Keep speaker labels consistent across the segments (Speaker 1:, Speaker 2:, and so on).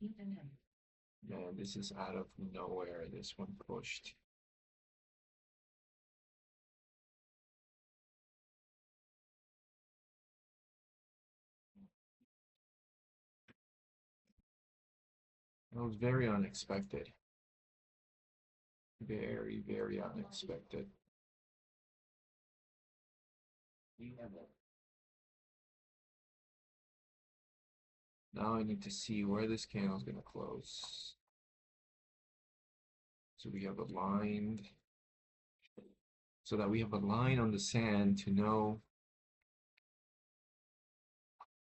Speaker 1: Man, this is out of nowhere. This one pushed. It was very unexpected. Very, very unexpected. Now I need to see where this candle is going to close. So we have a line, so that we have a line on the sand to know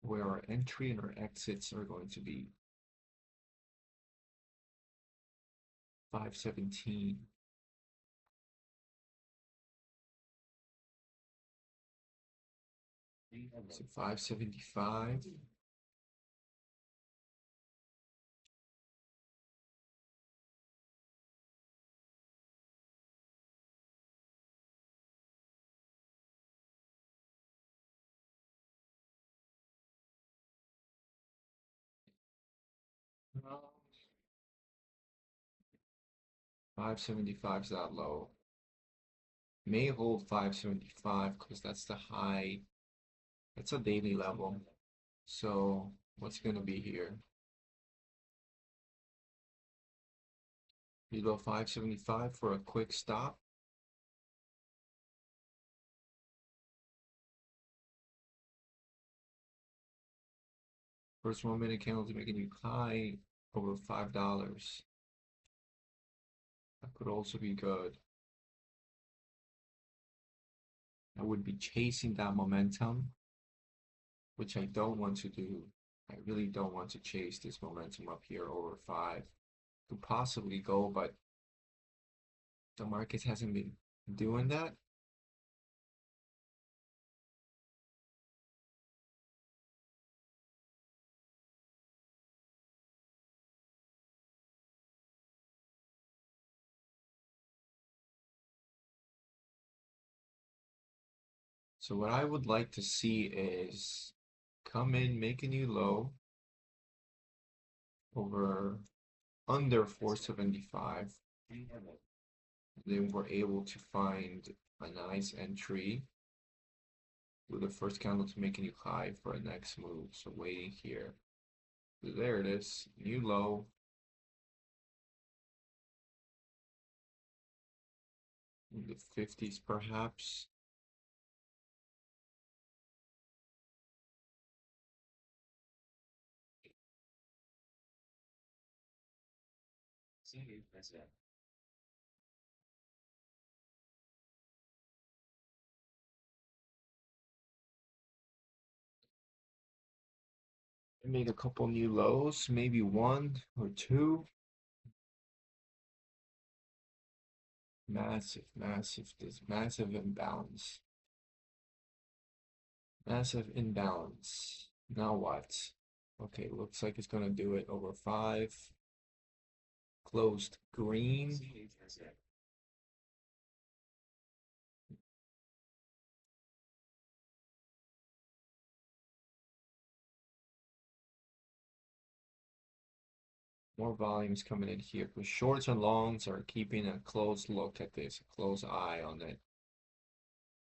Speaker 1: where our entry and our exits are going to be. 517. So 575. Um, 575 is that low. May hold 575 because that's the high. That's a daily level. So what's going to be here? Below 575 for a quick stop. First 1 minute candle to make a new high over $5. That could also be good. I would be chasing that momentum, which I don't want to do. I really don't want to chase this momentum up here over 5. Could possibly go, but the market hasn't been doing that. So what I would like to see is come in, make a new low over under 475. Then we're able to find a nice entry with the first candle to make a new high for a next move. So waiting here. So there it is, new low. In the 50s perhaps. Made a couple new lows, maybe one or two. Massive, massive, this massive imbalance. Massive imbalance. Now what? Okay, looks like it's gonna do it over 5. Closed green. More volumes coming in here. Because shorts and longs are keeping a close look at this, a close eye on it.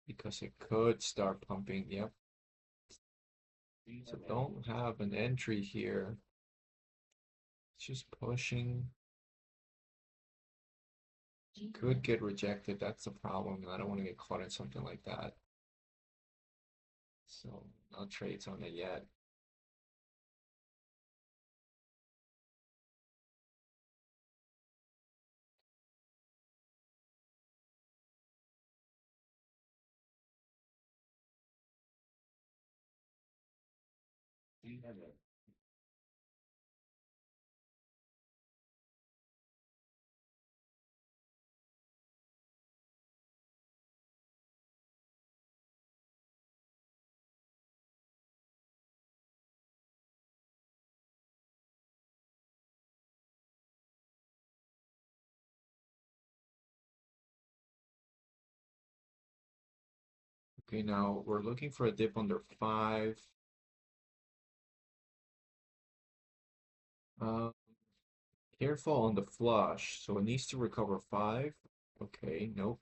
Speaker 1: Because it could start pumping. Yep. So don't have an entry here. It's just pushing. Could get rejected. That's the problem. And I don't want to get caught in something like that. So no trades on it yet. Okay, now we're looking for a dip under 5. Uh, Careful on the flush. So it needs to recover 5. Okay, nope.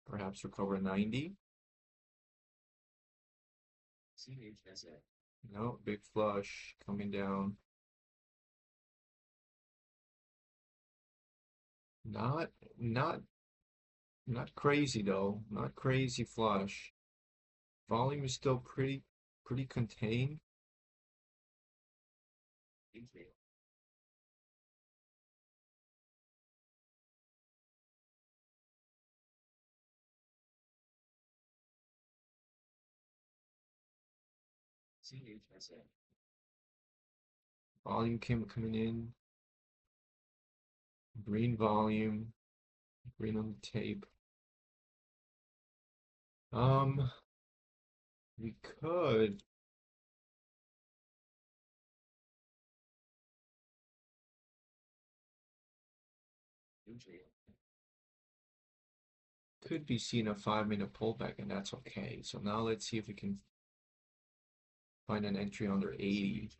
Speaker 1: Perhaps recover 90. No, big flush coming down. Not not not crazy though. Not crazy flush. Volume is still pretty contained. Volume coming in. Green volume. Green on the tape. We could be seeing a 5-minute pullback, and that's okay. So now let's see if we can find an entry under 80.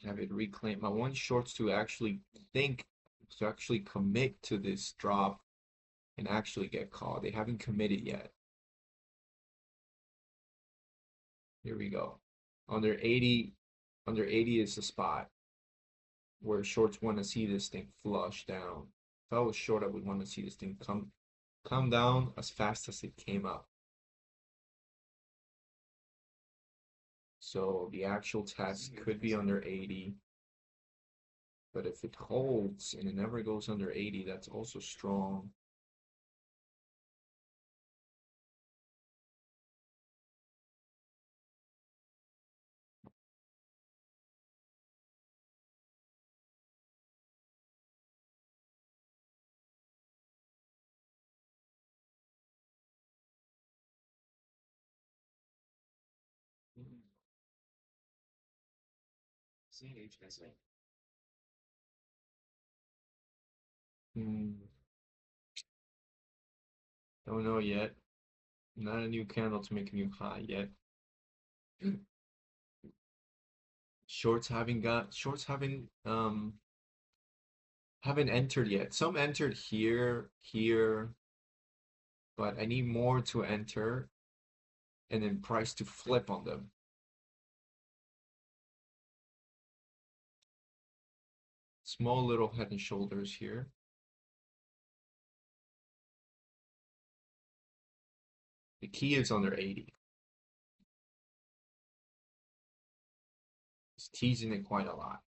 Speaker 1: Have it reclaim. My one shorts to actually think, to actually commit to this drop and actually get caught. They haven't committed yet. Here we go. Under 80, under 80 is the spot where shorts want to see this thing flush down. If I was short, I would want to see this thing come down as fast as it came up. So the actual test could be under 80. But if it holds and it never goes under 80, that's also strong. Hmm, don't know yet. Not a new candle to make a new high yet. Shorts haven't entered yet. Some entered here, but I need more to enter and then price to flip on them. Small little head and shoulders here. The key is under 80. It's teasing it quite a lot.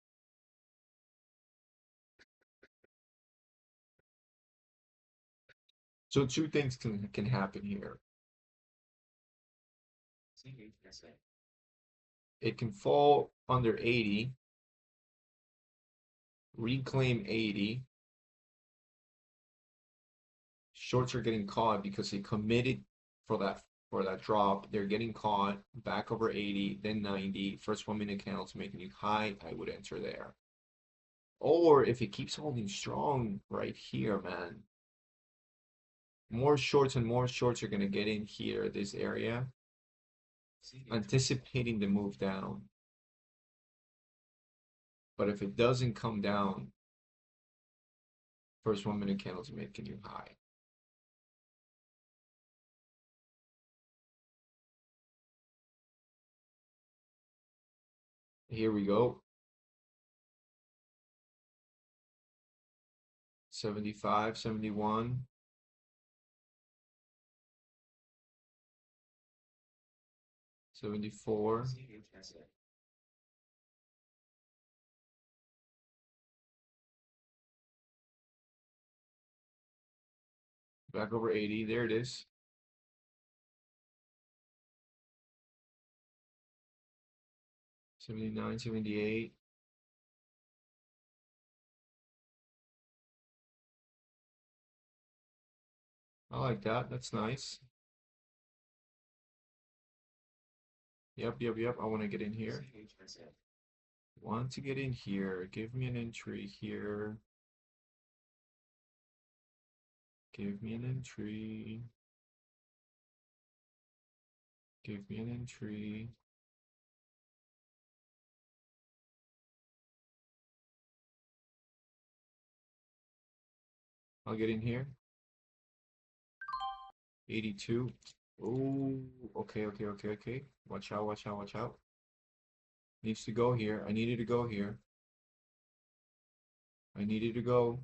Speaker 1: So two things can happen here. It can fall under 80, reclaim 80. Shorts are getting caught because they committed for that drop. They're getting caught back over 80, then 90. First 1 minute candle to make a new high. I would enter there. Or if it keeps holding strong right here, man, more shorts and more shorts are gonna get in here, this area, anticipating the move down. But if it doesn't come down, first 1 minute candle to make a new high. Here we go. 75, 71. 74. Back over 80. There it is. 79, 78. I like that. That's nice. Yep. I want to get in here. Want to get in here. Give me an entry here. Give me an entry. Give me an entry. I'll get in here. 82. Oh, okay, okay, okay, okay. Watch out, watch out, watch out. Needs to go here. I needed to go here. I needed to go.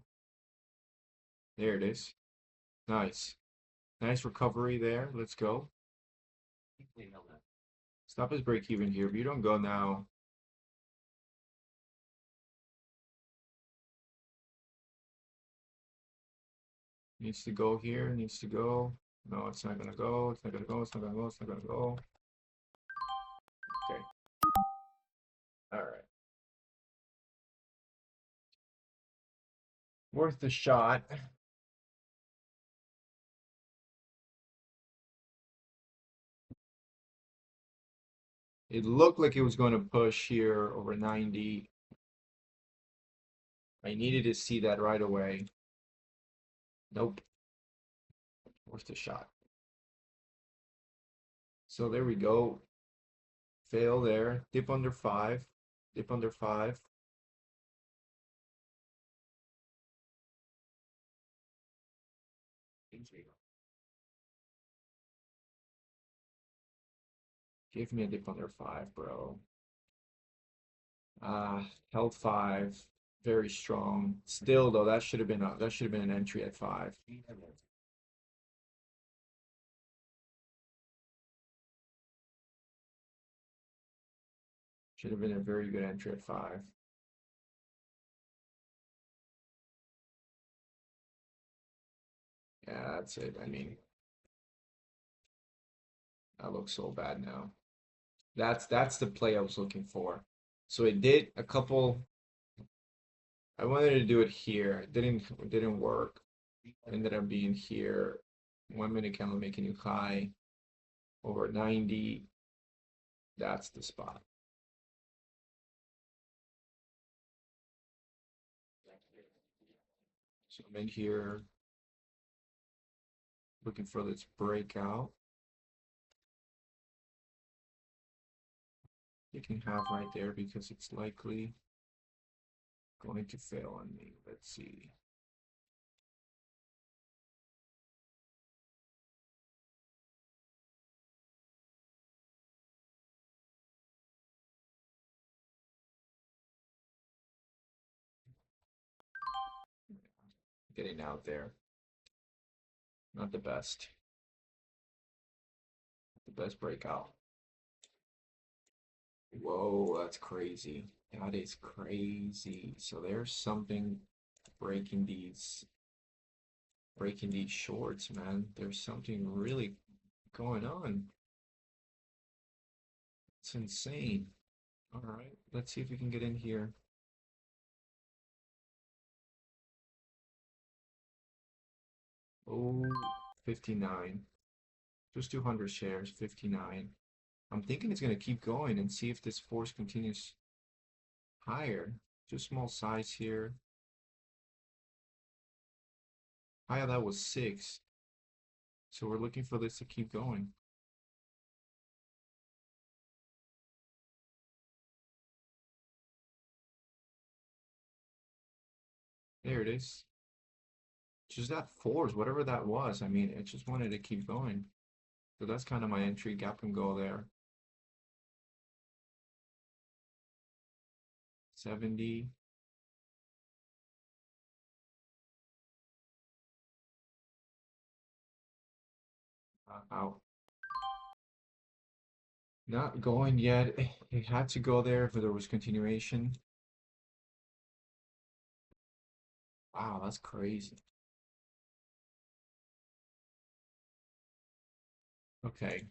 Speaker 1: There it is. Nice. Nice recovery there. Let's go. Stop his break even here. If you don't go now, needs to go here. Needs to go. No, it's not gonna go. It's not gonna go. It's not gonna go. It's not gonna go. Okay. All right. Worth the shot. It looked like it was going to push here over 90. I needed to see that right away. Nope. Worth the shot. So there we go. Fail there. Dip under 5. Dip under 5. Give me a dip under 5, bro. Held 5. Very strong. Still though, that should have been an entry at 5. Should have been a very good entry at 5. Yeah, that's it. I mean, that looks so bad now. That's the play I was looking for. So it did a couple. I wanted to do it here. It didn't work. Ended up being here. 1 minute candle making you high over 90. That's the spot. So I'm in here looking for this breakout. You can have right there because it's likely going to fail on me. Let's see. Getting out there. Not the best. The best breakout. Whoa, that's crazy. That is crazy. So there's something breaking these shorts, man. There's something really going on. It's insane. All right, let's see if we can get in here. Oh, 59. Just 200 shares, 59. I'm thinking it's going to keep going and see if this force continues higher. Just small size here. High of that was 6. So we're looking for this to keep going. There it is. Just that force, whatever that was. I mean, it just wanted to keep going. So that's kind of my entry gap and go there. 70. Out. Not going yet. It had to go there if there was continuation. Wow, that's crazy. Okay.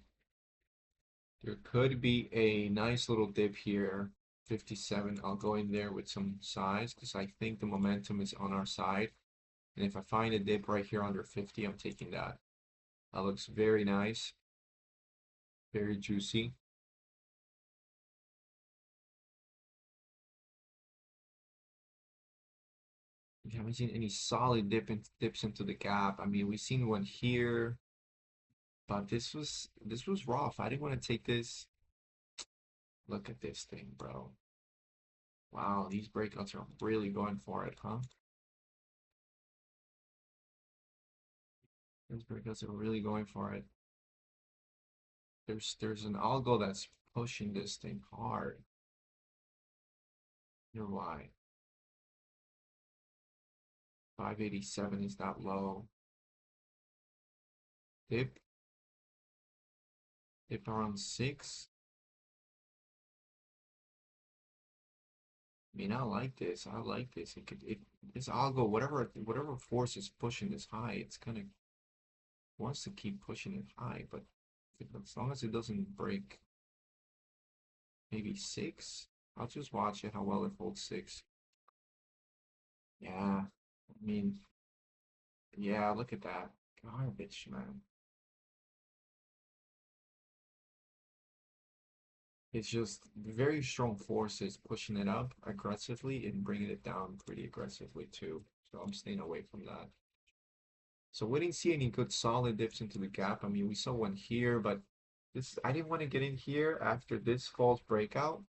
Speaker 1: There could be a nice little dip here. 57. I'll go in there with some size because I think the momentum is on our side. And if I find a dip right here under 50, I'm taking that. That looks very nice. Very juicy. We haven't seen any solid dips into the gap. I mean, we've seen one here, but this was rough. I didn't want to take this. Look at this thing, bro. Wow, these breakouts are really going for it, huh? It's because they're really going for it. There's an algo that's pushing this thing hard. You're why. 587 is that low. Dip. Dipped around 6. I mean, I like this. I like this. This algo, whatever force is pushing this high, it's gonna wants to keep pushing it high, but as long as it doesn't break maybe 6, I'll just watch it how well it holds 6. Yeah, I mean, yeah, look at that. Garbage, man. It's just very strong forces pushing it up aggressively and bringing it down pretty aggressively too. So I'm staying away from that. So we didn't see any good solid dips into the gap. I mean, we saw one here, but this I didn't want to get in here after this false breakout.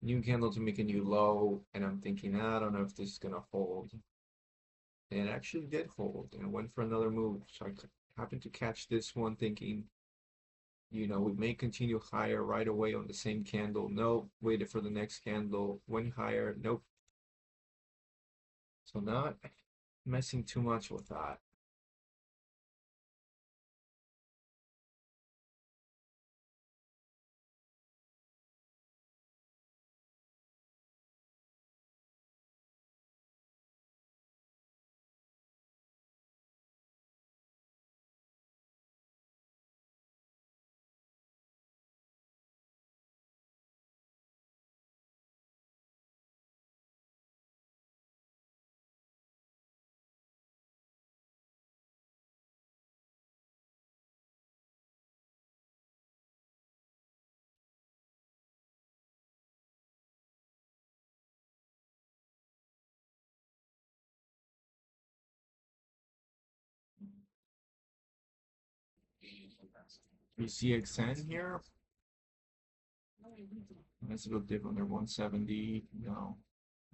Speaker 1: New candle to make a new low, and I'm thinking, I don't know if this is gonna hold. And it actually did hold and went for another move. So I happened to catch this one thinking, we may continue higher right away on the same candle. Nope, waited for the next candle, went higher. Nope. So not messing too much with that. JZXN here. Nice little dip under 170. No,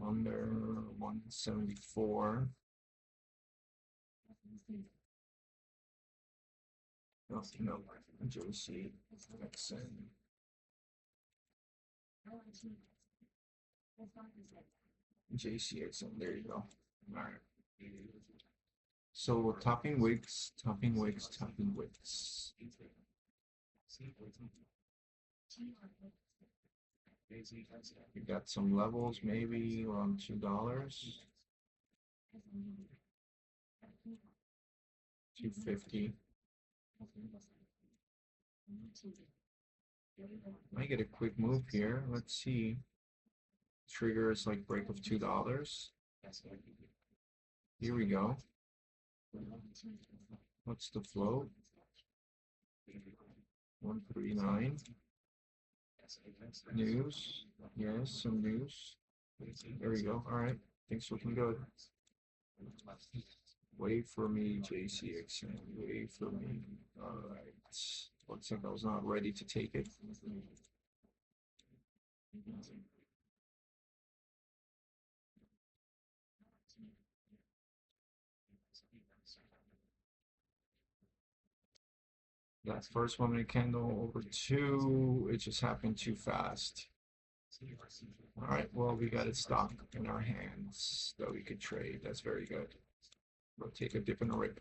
Speaker 1: under 174. No, no, JZXN. JCXN, there you go. All right. So topping wicks, topping wicks, topping wicks. You got some levels, maybe around $2, 250. Might get a quick move here. Let's see. Trigger is like break of $2. Here we go. What's the flow? 139. News. Yes, some news. There we go. All right. Things looking good. Wait for me, JCXN. Wait for me. All right. Looks like I was not ready to take it. That first 1 minute candle over 2, it just happened too fast. All right, well, we got it stock in our hands that we could trade. That's very good. We'll take a dip and a rip.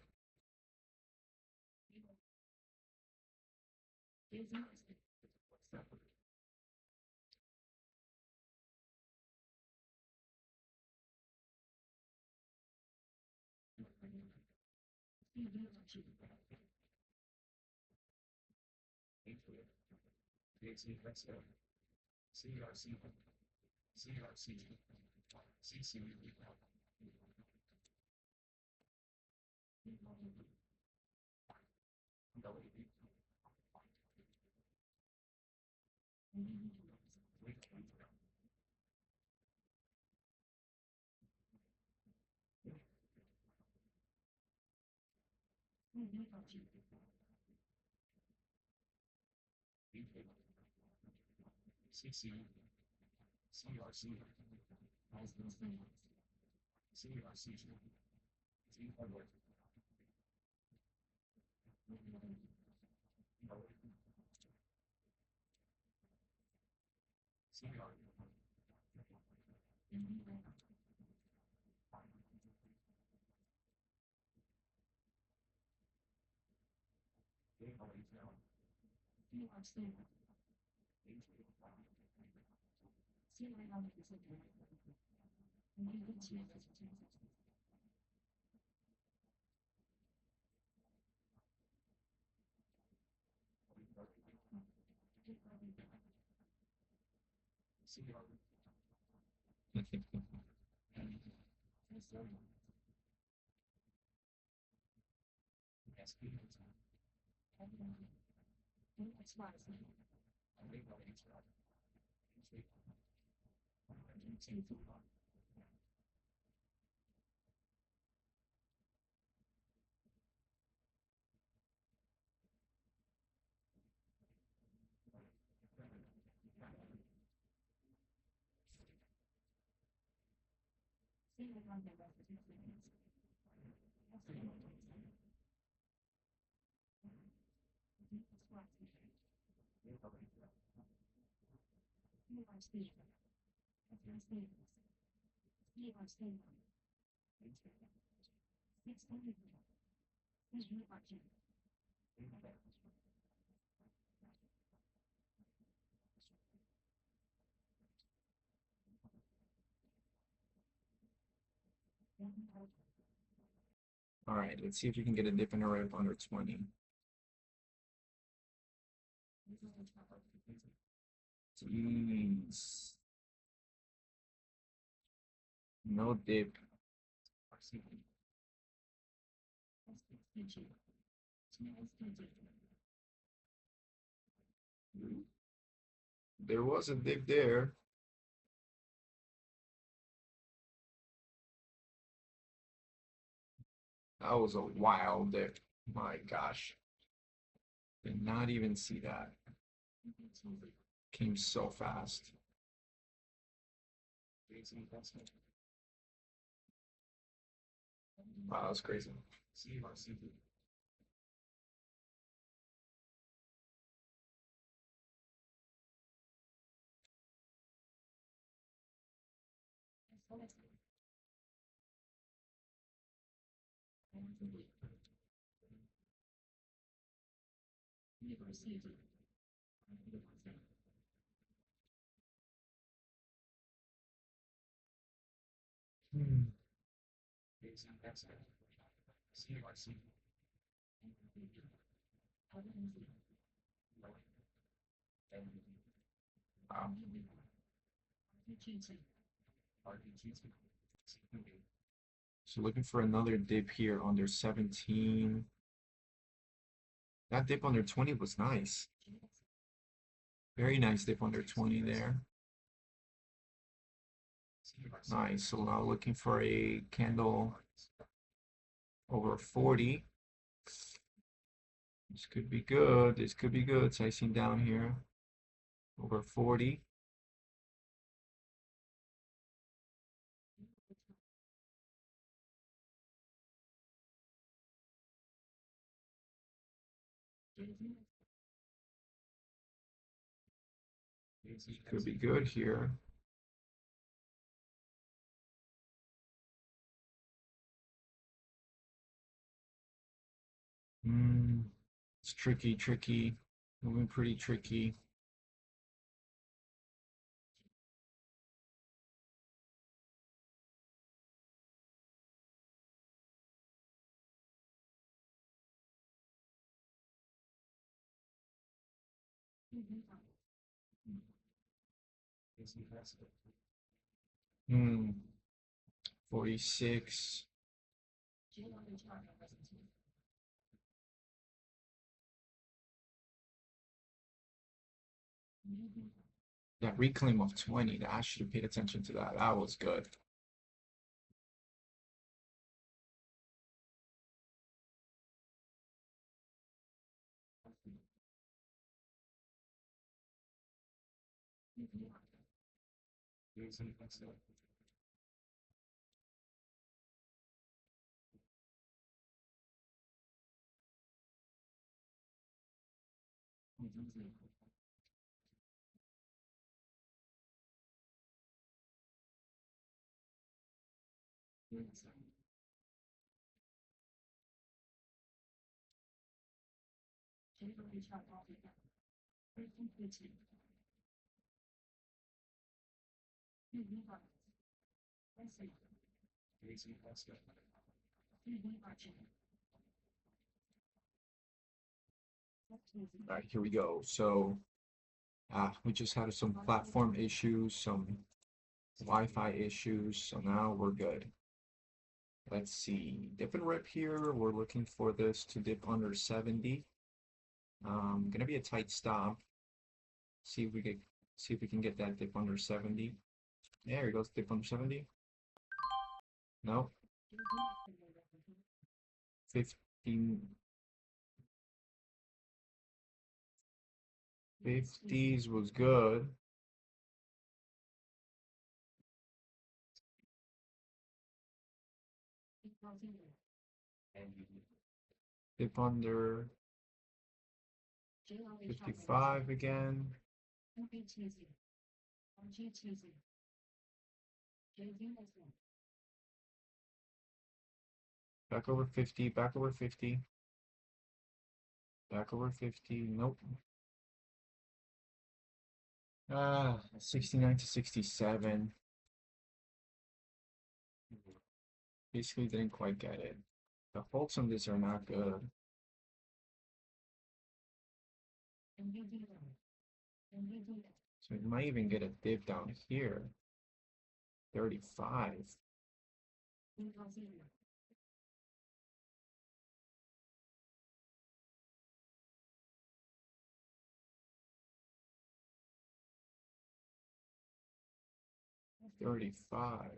Speaker 1: All right, let's see if you can get a dip in a rip under 20. Jeez. No dip. There was a dip there. That was a wild dip. My gosh. Did not even see that. Came so fast. Wow, that was crazy. Hmm. Wow. So looking for another dip here under 17. That dip under 20 was nice. Very nice dip under 20 there. Nice. So now looking for a candle over 40. This could be good. This could be good. Slicing down here over 40. Could be good here. It's tricky, tricky. Moving pretty tricky. Hmm. 46. That reclaim of 20. I should have paid attention to that. That was good. All right, here we go. So we just had some platform issues, some Wi-Fi issues, so now we're good. Let's see, dip and rip here. We're looking for this to dip under 70. Gonna be a tight stop. See if we can get that dip under 70. There it goes, dip under 70. No, 15, 50s was good. Dip under 55 again. Back over 50, back over 50. Back over 50, nope. 69 to 67. Basically didn't quite get it. The holds on this are not good. So it might even get a dip down here. 35. 35.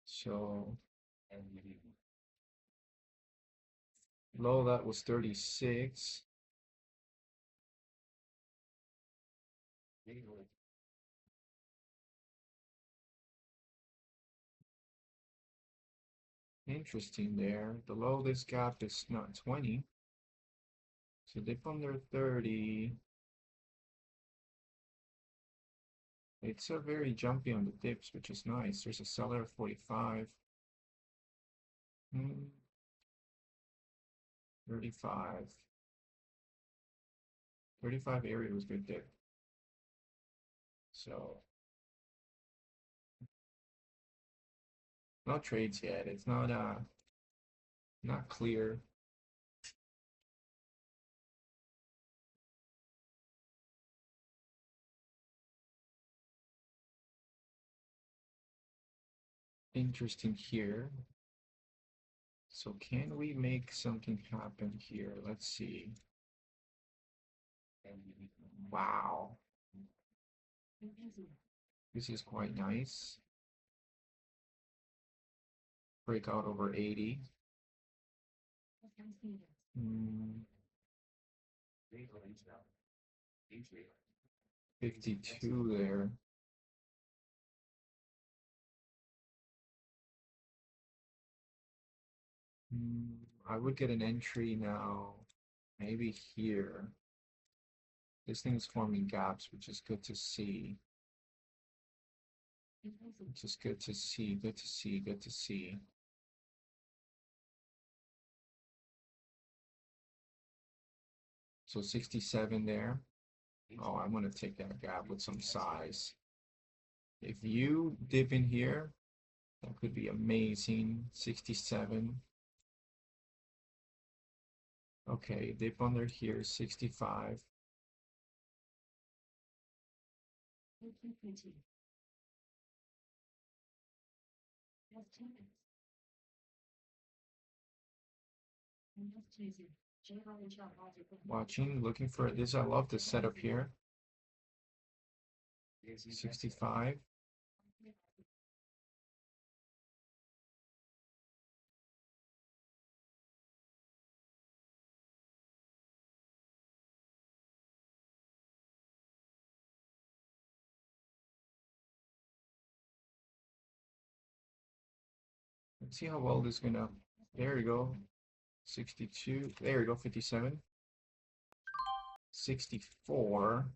Speaker 1: So low that was 36. Interesting there. The low this gap is not 20. So dip under 30. It's a very jumpy on the dips, which is nice. There's a seller at 45. 35. 35 area was good dip. So no trades yet. It's not clear. Interesting here. So can we make something happen here? Let's see. Wow. This is quite nice. Breakout over 80. 52 there. I would get an entry now, maybe here. This thing is forming gaps, which is good to see. Which is good to see, good to see, good to see. So 67 there. Oh, I'm gonna take that gap with some size. If you dip in here, that could be amazing. 67. Okay, dip under here, 65. Watching, looking for this. I love this setup here. 65. Let's see how well this is gonna. There you go. 62. There we go. 57. 64.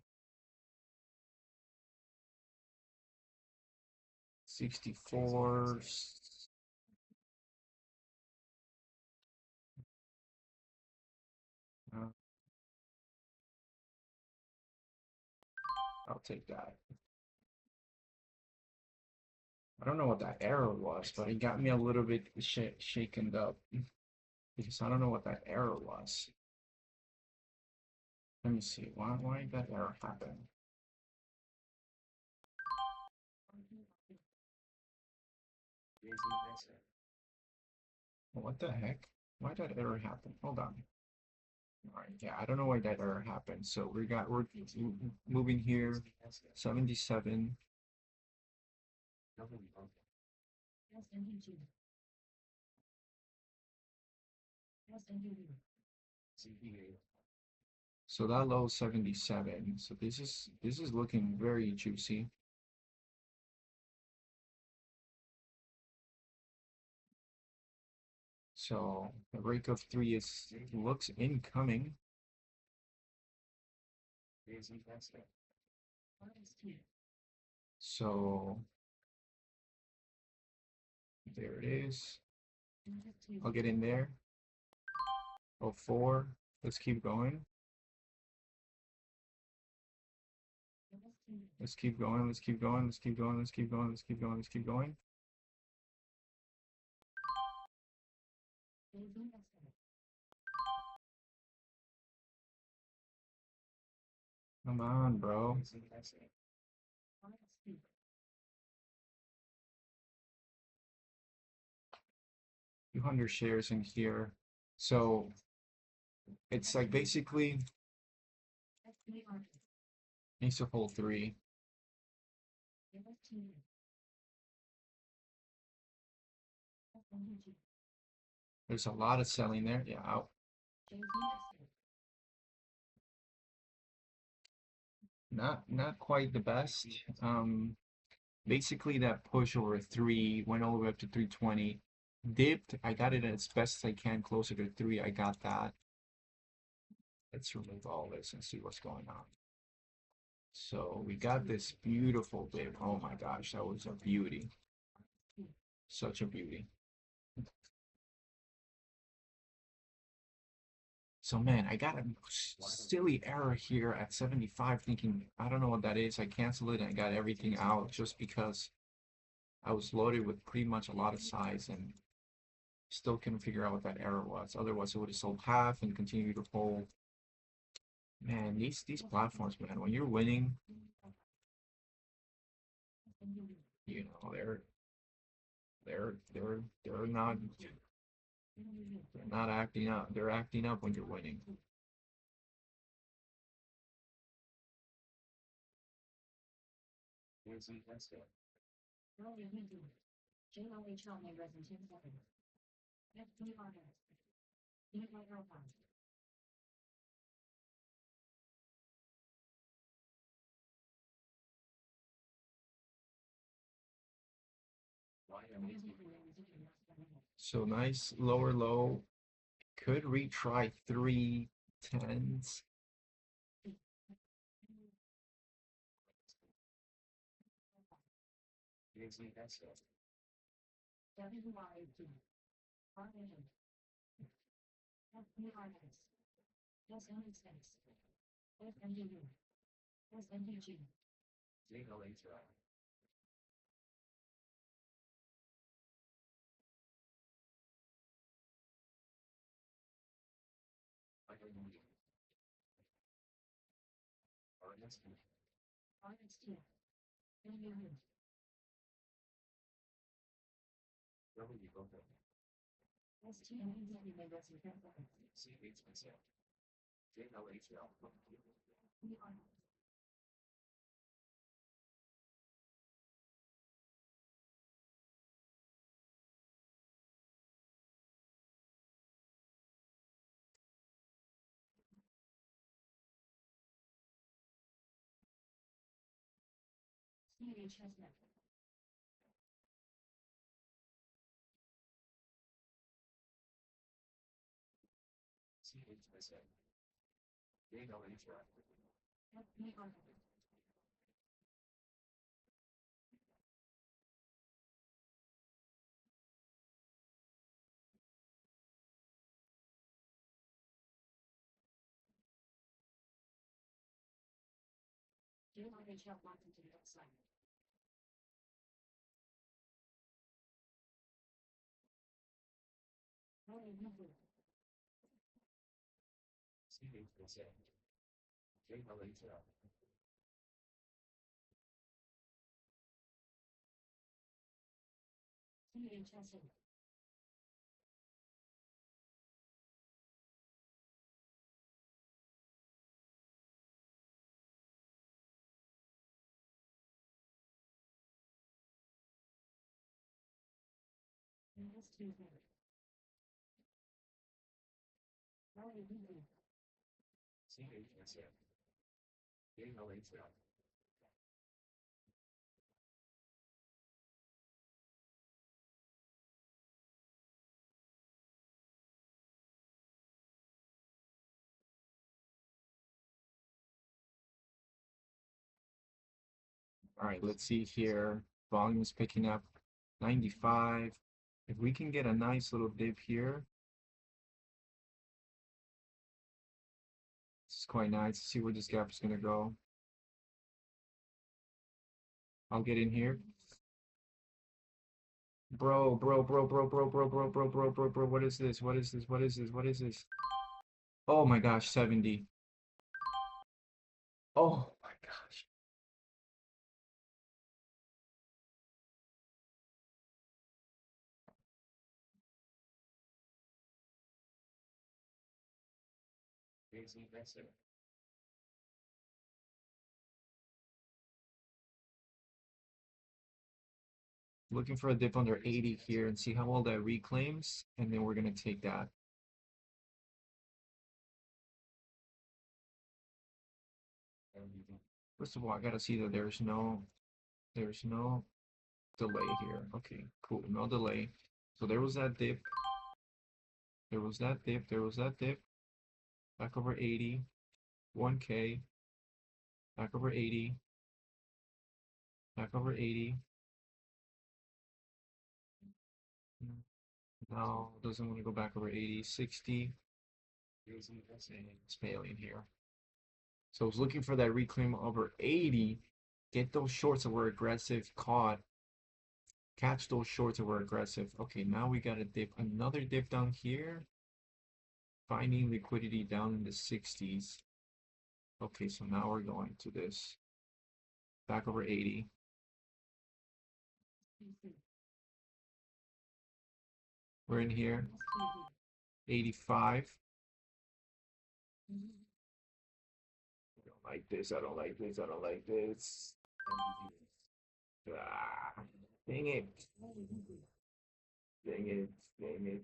Speaker 1: 64. I'll take that. I don't know what that error was, but it got me a little bit shaken up because I don't know what that error was. Let me see. Why did that error happen? What the heck? Why did that error happen? Hold on. All right, yeah, I don't know why that error happened. So we're moving here. 77. So that low 77. So this is looking very juicy. So the rake of three looks incoming. So there it is. I'll get in there. Oh, 4. Let's keep going. Let's keep going. Let's keep going. Let's keep going. Let's keep going. Let's keep going. Let's keep going. Come on, bro. 200 shares in here. So it's like basically needs to hold 3. There's a lot of selling there. Yeah, out. Not quite the best. Basically that push over 3 went all the way up to 320. Dipped. I got it as best as I can, closer to 3. I got that. Let's remove all this and see what's going on. So we got this beautiful dip. Oh my gosh, that was a beauty. Such a beauty. So man, I got a silly error here at 75 thinking, I don't know what that is. I canceled it and I got everything out just because I was loaded with pretty much a lot of size and still couldn't figure out what that error was. Otherwise, it would have sold half and continued to hold. Man, these platforms, man, when you're winning, you know, they're not acting up. They're acting up when you're winning. So nice lower low. Could retry 3 10s. All right, let's see here. Volume is picking up 95. If we can get a nice little dip here, it's quite nice to see where this gap is going to go. I'll get in here. Bro, what is this? What is this? What is this? What is this? Oh my gosh, 70. Oh my gosh. Looking for a dip under 80 here and see how well that reclaims, and then we're going to take that. First of all, I got to see that there's no delay here. Okay, cool, no delay. So there was that dip. There was that dip. There was that dip. Back over 80. 1K. Back over 80. Back over 80. No, doesn't want to go back over 80. 60. It's failing here. So I was looking for that reclaim over 80. Get those shorts that were aggressive caught. Catch those shorts that were aggressive. Okay, now we got a dip. Another dip down here. Finding liquidity down in the 60s. Okay, so now we're going to this. Back over 80. We're in here. 85. I don't like this. I don't like this. I don't like this. Ah, dang it. Dang it. Dang it. Dang it.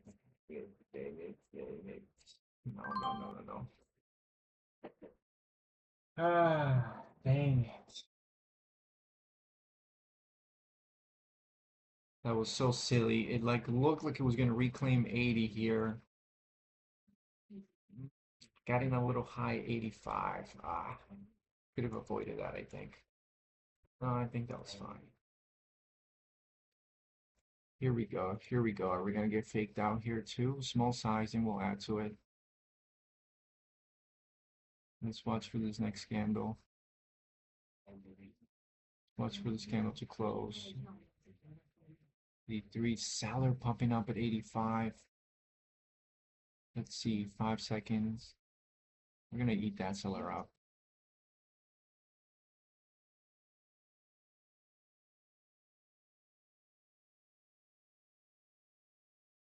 Speaker 1: Dang it. Dang it. No, no, no, no, no. Ah, dang it. That was so silly. It like looked like it was gonna reclaim 80 here. Got in a little high 85. Ah, could have avoided that, I think. No, I think that was fine. Here we go. Here we go. Are we gonna get faked out here too? Small sizing, we'll add to it. Let's watch for this next candle. Watch for this candle to close. The three seller pumping up at 85. Let's see, 5 seconds. We're gonna eat that seller up.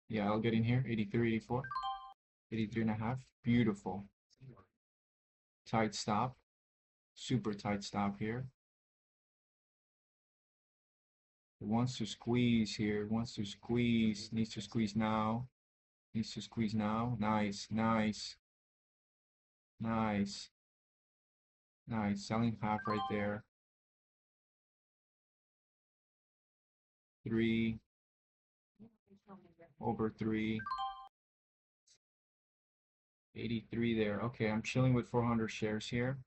Speaker 1: Yeah, I'll get in here. 83, 84, 83 and a half. Beautiful. Tight stop. Super tight stop here. It wants to squeeze here. It wants to squeeze. Needs to squeeze now. Needs to squeeze now. Nice, nice, nice, nice. Selling half right there. 3. Over 3. 83 there. Okay, I'm chilling with 400 shares here.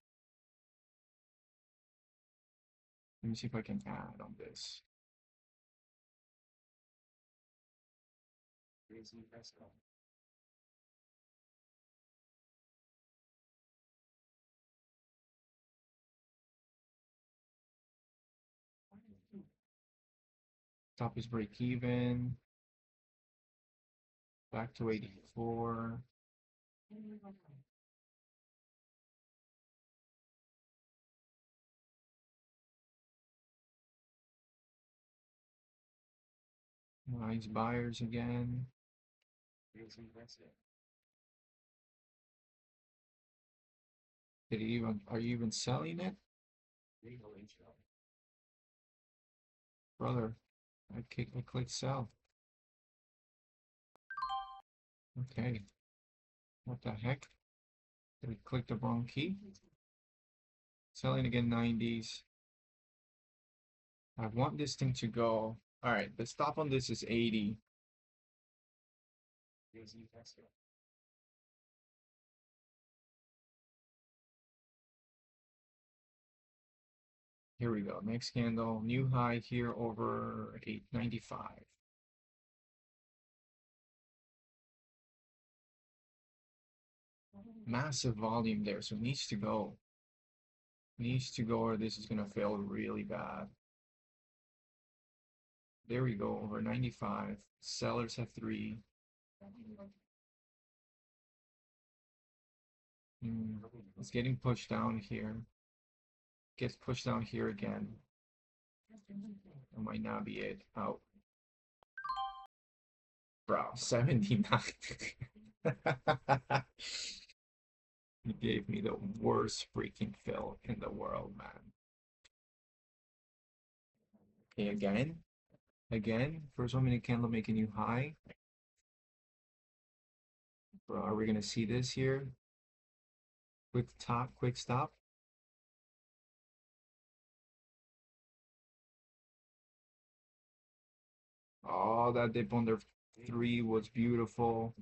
Speaker 1: Let me see if I can add on this. Top is break even. Back to 84. Nice buyers again. Did it even, are you even selling it? Brother, I click sell. Okay. What the heck? Did I click the wrong key? Selling again 90s. I want this thing to go. All right, the stop on this is 80. Here we go. Next candle, new high here over 895. Massive volume there, so it needs to go. Needs to go or this is gonna fail really bad. There we go, over 95. Sellers have 3. It's getting pushed down here. Gets pushed down here again. That might not be it. Oh, bro, 79. He gave me the worst freaking fill in the world, man. Okay, again, first 1 minute candle make a new high. Bro, are we gonna see this here? Quick top, quick stop. Oh, that dip under 3 was beautiful.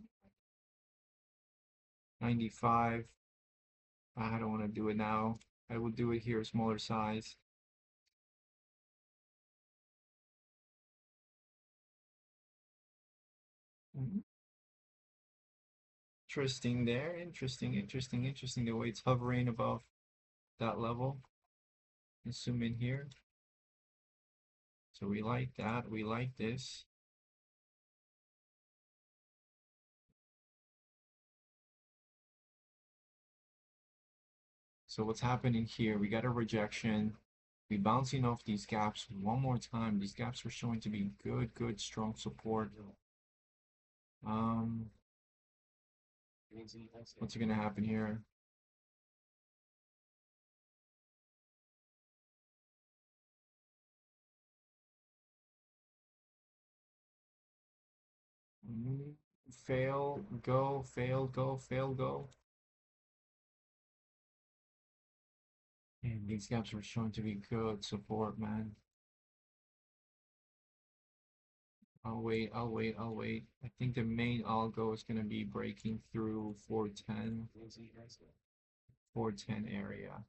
Speaker 1: 95. I don't want to do it now. I will do it here, smaller size. Interesting there. Interesting. The way it's hovering above that level. Let's zoom in here. So we like that. We like this. So what's happening here? We got a rejection. We bouncing off these gaps one more time. These gaps are showing to be good, strong support. Um, what's gonna happen here? Fail, go, fail, go, fail, go. And these gaps are showing to be good support, man. I'll wait. I think the main algo is gonna be breaking through 410, 410 area.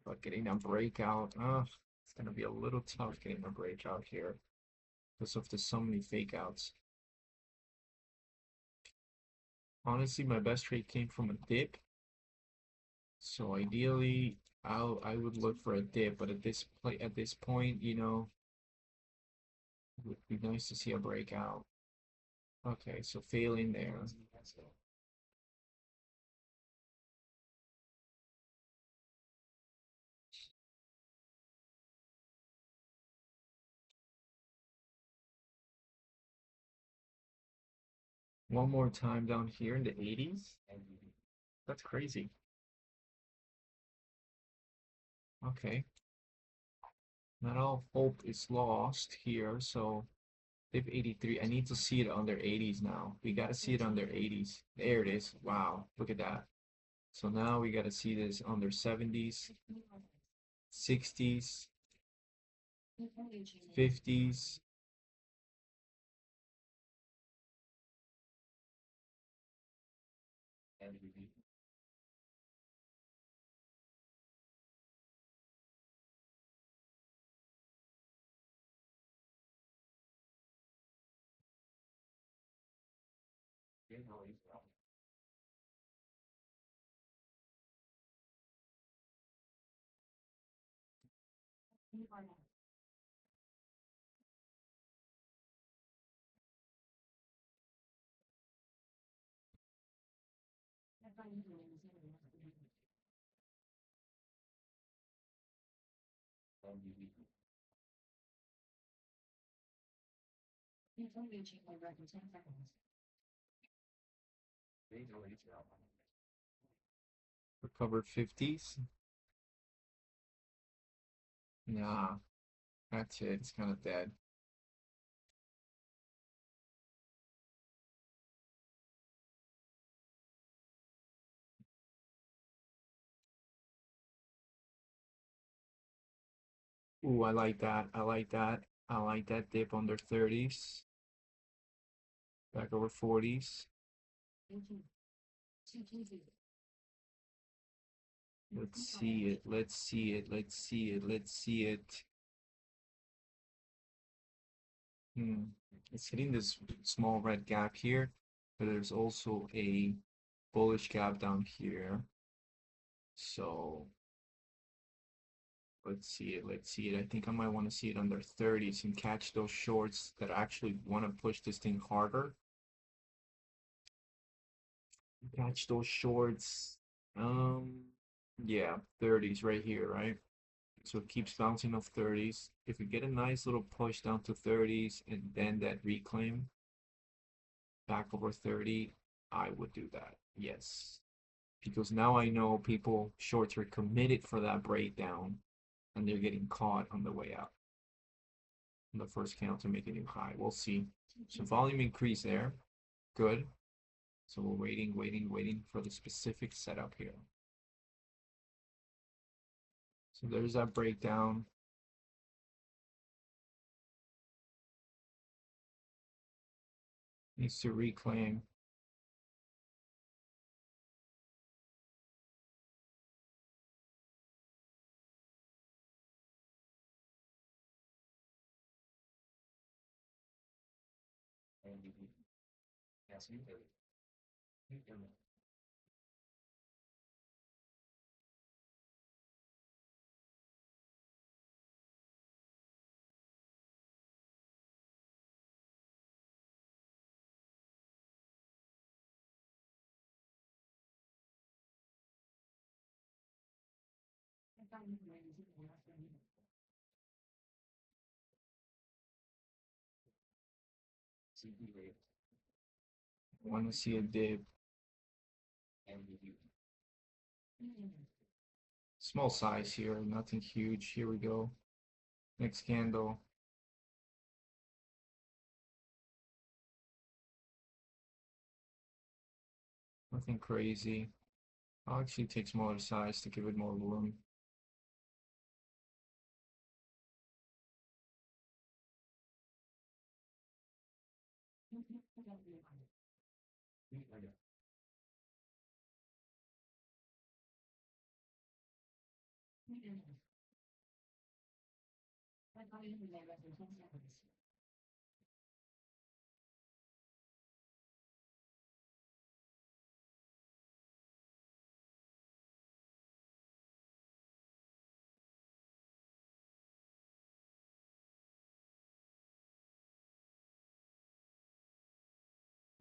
Speaker 1: But getting a breakout, it's gonna be a little tough getting a breakout here because of the so many fake outs. Honestly, my best trade came from a dip. So ideally, I would look for a dip, but at this point, you know, it would be nice to see a breakout. Okay, so failing there. One more time down here in the 80s. That's crazy. Okay. Not all hope is lost here, so dip 83. I need to see it under 80s now. We gotta see it under 80s. There it is. Wow, look at that. So now we gotta see this under 70s, 60s, 50s, Recovered 50s. Nah, that's it. It's kind of dead. Ooh, I like that. I like that. I like that dip under 30s. Back over 40s. Let's see it. Let's see it. Let's see it. Let's see it. It's hitting this small red gap here, but there's also a bullish gap down here. So let's see it. Let's see it. I think I might want to see it under 30s and catch those shorts that actually want to push this thing harder. Catch those shorts. Yeah, 30s right here, right? So it keeps bouncing off 30s. If we get a nice little push down to 30s and then that reclaim back over 30, I would do that. Yes. Because now I know people shorts are committed for that breakdown and they're getting caught on the way out. On the first candle to make a new high. We'll see. So volume increase there. Good. So we're waiting, waiting, waiting for the specific setup here. So there's that breakdown. Needs to reclaim. I want to see a dip. Small size here, nothing huge. Here we go. Next candle. Nothing crazy. I'll actually take smaller size to give it more room.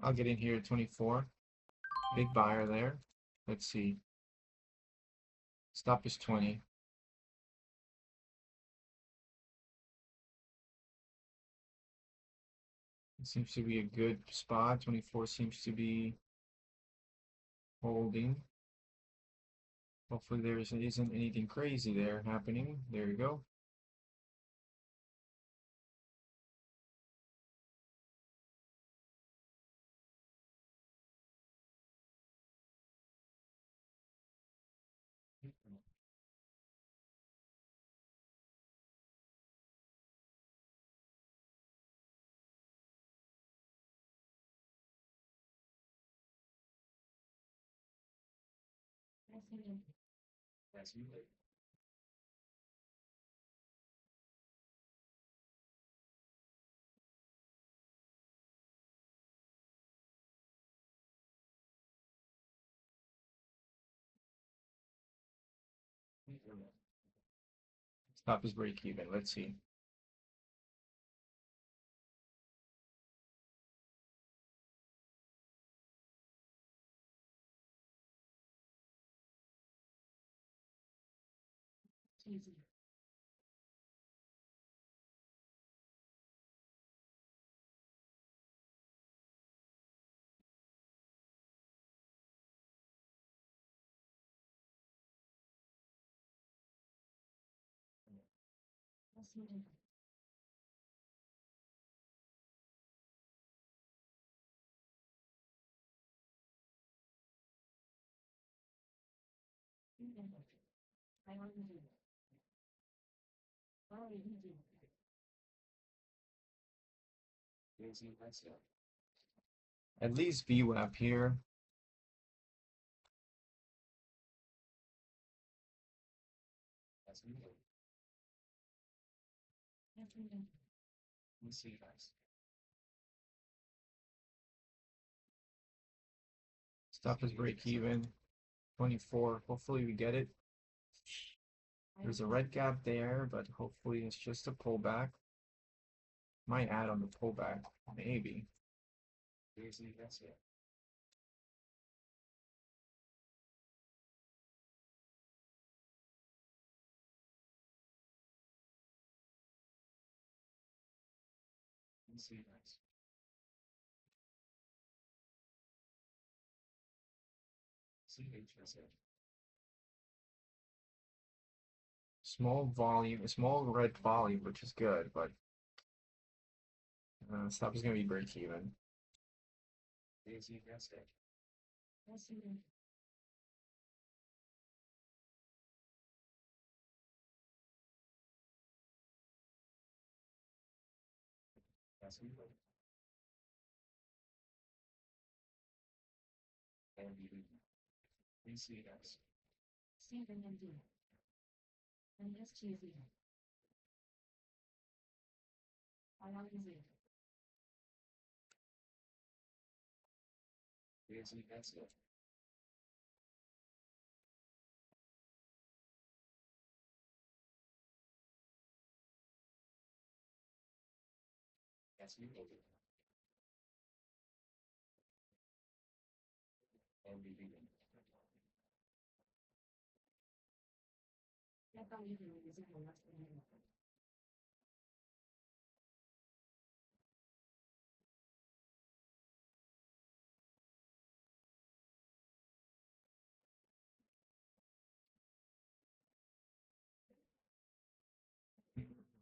Speaker 1: I'll get in here at 24. Big buyer there. Let's see. Stop is 20. It seems to be a good spot. 24 seems to be holding. Hopefully there isn't anything crazy there happening. There you go. Stop is break even. Let's see. At least VWAP here. Stop is break even. 24. Hopefully we get it. There's a red gap there, but hopefully it's just a pullback. Might add on the pullback, maybe. Small volume, small red volume, which is good, but stop is gonna be break even.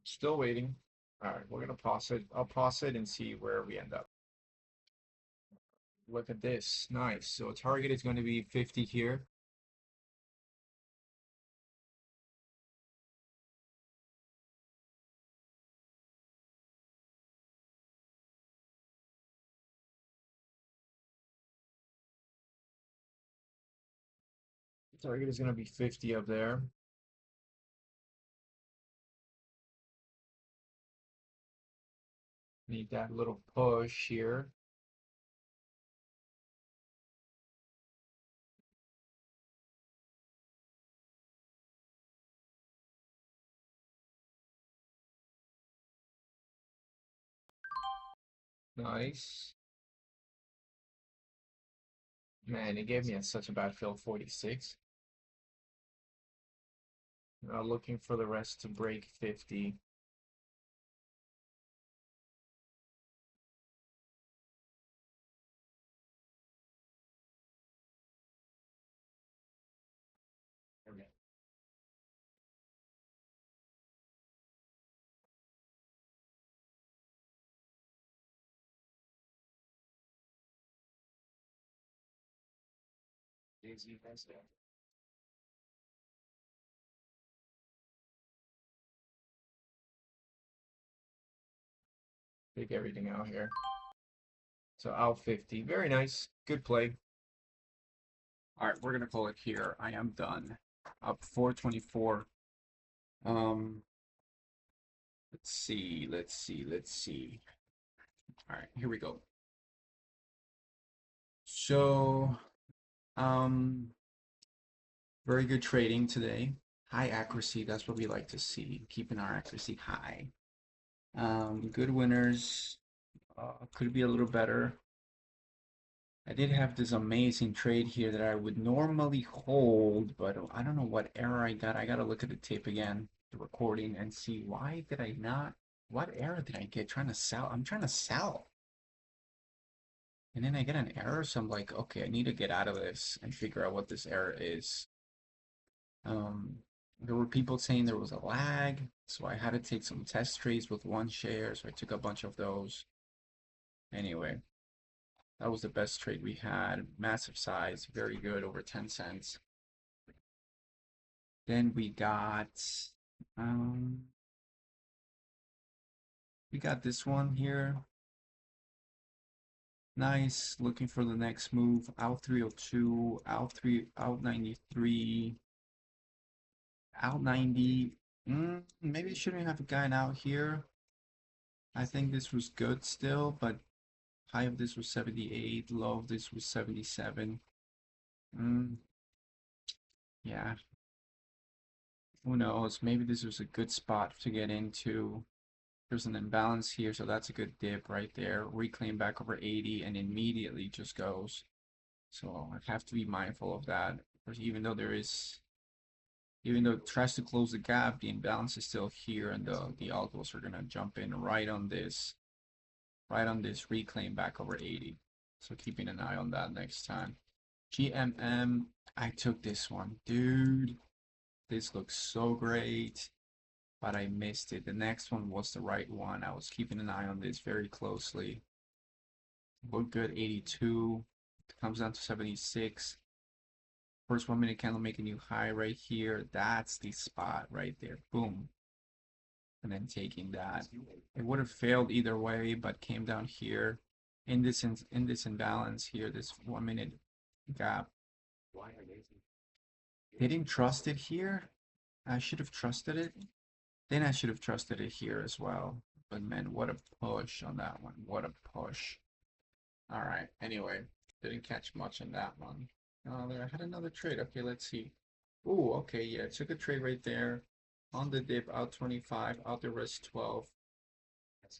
Speaker 1: Still waiting. All right, we're gonna pause it. I'll pause it and see where we end up. Look at this, nice. So target is going to be 50 here. Target is going to be 50 up there. Need that little push here. Nice. Man, it gave me such a bad feel, 46. Looking for the rest to break 50. Take everything out here. So out 50. Very nice. Good play. All right, we're gonna call it here. I am done. Up 424. Let's see. All right, here we go. So, very good trading today.
Speaker 2: High accuracy, that's what we like to see, keeping our accuracy high. Good winners, could be a little better. I did have this amazing trade here that I would normally hold, but I don't know what error I got. I gotta look at the tape again, the recording, and see why did I not, what error did I get trying to sell? I'm trying to sell. And then I get an error, so I'm like, okay, I need to get out of this and figure out what this error is. Um, there were people saying there was a lag, so I had to take some test trades with one share, so I took a bunch of those. Anyway, that was the best trade we had. Massive size, very good, over 10 cents. Then um, we got this one here. Nice, looking for the next move. Out 302, out 3, out 93, out 90. Maybe shouldn't have gotten out here. I think this was good still, but high of this was 78, low of this was 77. Mm, yeah, who knows? Maybe this was a good spot to get into. There's an imbalance here, so that's a good dip right there. Reclaim back over 80 and immediately just goes. So I have to be mindful of that. Because even though it tries to close the gap, the imbalance is still here, and the algos are gonna jump in right on this reclaim back over 80. So keeping an eye on that next time. GMM, I took this one. Dude, this looks so great, but I missed it. The next one was the right one. I was keeping an eye on this very closely. Looked good, 82. Comes down to 76. First 1 minute candle making new high right here. That's the spot right there. Boom. And then taking that. It would have failed either way, but came down here in this imbalance here, this 1 minute gap. Didn't trust it here. I should have trusted it. Then I should have trusted it here as well. But man, what a push on that one. What a push. All right. Anyway, didn't catch much on that one. There, I had another trade. Okay, let's see. Oh, okay, yeah, took a trade right there on the dip, out 25, out the risk 12.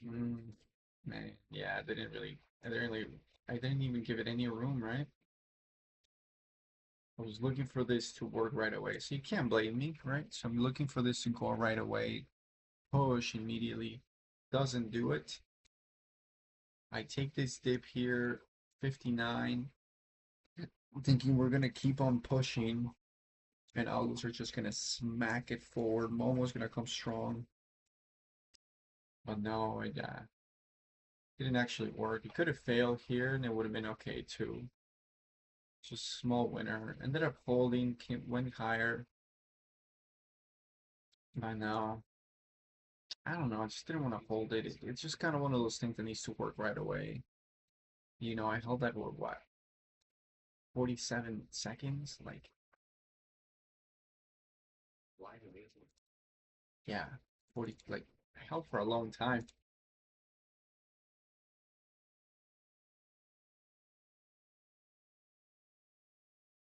Speaker 2: Mm, man, yeah, I didn't even give it any room, right? I was looking for this to work right away, so you can't blame me, right? So I'm looking for this to go right away, push immediately, doesn't do it. I take this dip here, 59, thinking we're gonna keep on pushing, and algos are just gonna smack it forward. Momo's gonna come strong, but no, it didn't actually work. It could have failed here, and it would have been okay too. Just small winner. Ended up holding, went higher. But no, I don't know. I just didn't want to hold it. It's just kind of one of those things that needs to work right away. You know, I held that for what, 47 seconds? Like, yeah, 40. Like, I held for a long time.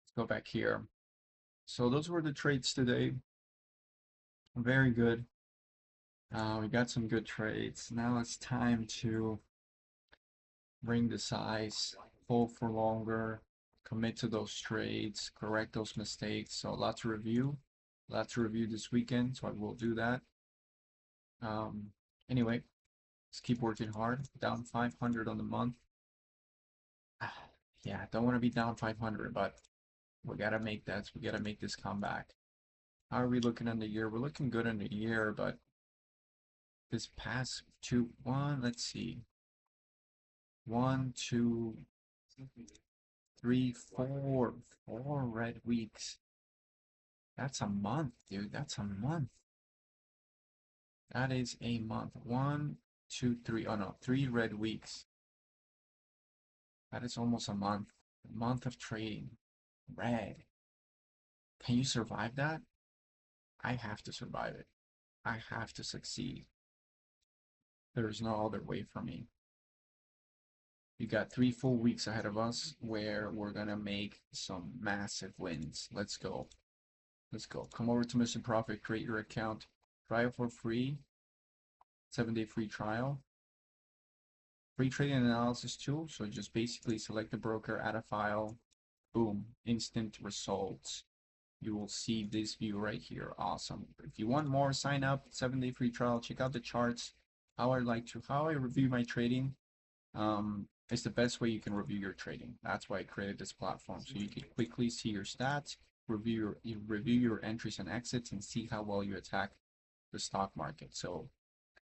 Speaker 2: Let's go back here. So those were the trades today. Very good. We got some good trades. Now it's time to bring the size, hold for longer, commit to those trades, correct those mistakes. So lots to review this weekend. So I will do that. Um, anyway, let's keep working hard. Down 500 on the month. Yeah, don't want to be down 500, but we gotta make that. We gotta make this comeback. How are we looking on the year? We're looking good on the year, but this past let's see, 4 red weeks. That's a month, dude. That's a month. That is a month. One, two, three. Oh no, 3 red weeks. That is almost a month. A month of trading. Red. Can you survive that? I have to survive it. I have to succeed. There's no other way for me. We got 3 full weeks ahead of us where we're gonna make some massive wins. Let's go. Let's go. Come over to Mr. Profit, create your account, try it for free, 7-day free trial. Free trading analysis tool. So just basically select the broker, add a file, boom, instant results. You will see this view right here. Awesome. If you want more, sign up, 7-day free trial, check out the charts. How I review my trading. It's the best way you can review your trading. That's why I created this platform. So you can quickly see your stats, review your entries and exits, and see how well you attack the stock market. So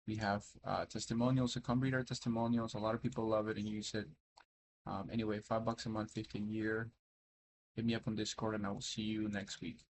Speaker 2: we have testimonials, so come read our testimonials. A lot of people love it and use it. Anyway, $5 a month, 15 year. Hit me up on Discord and I will see you next week.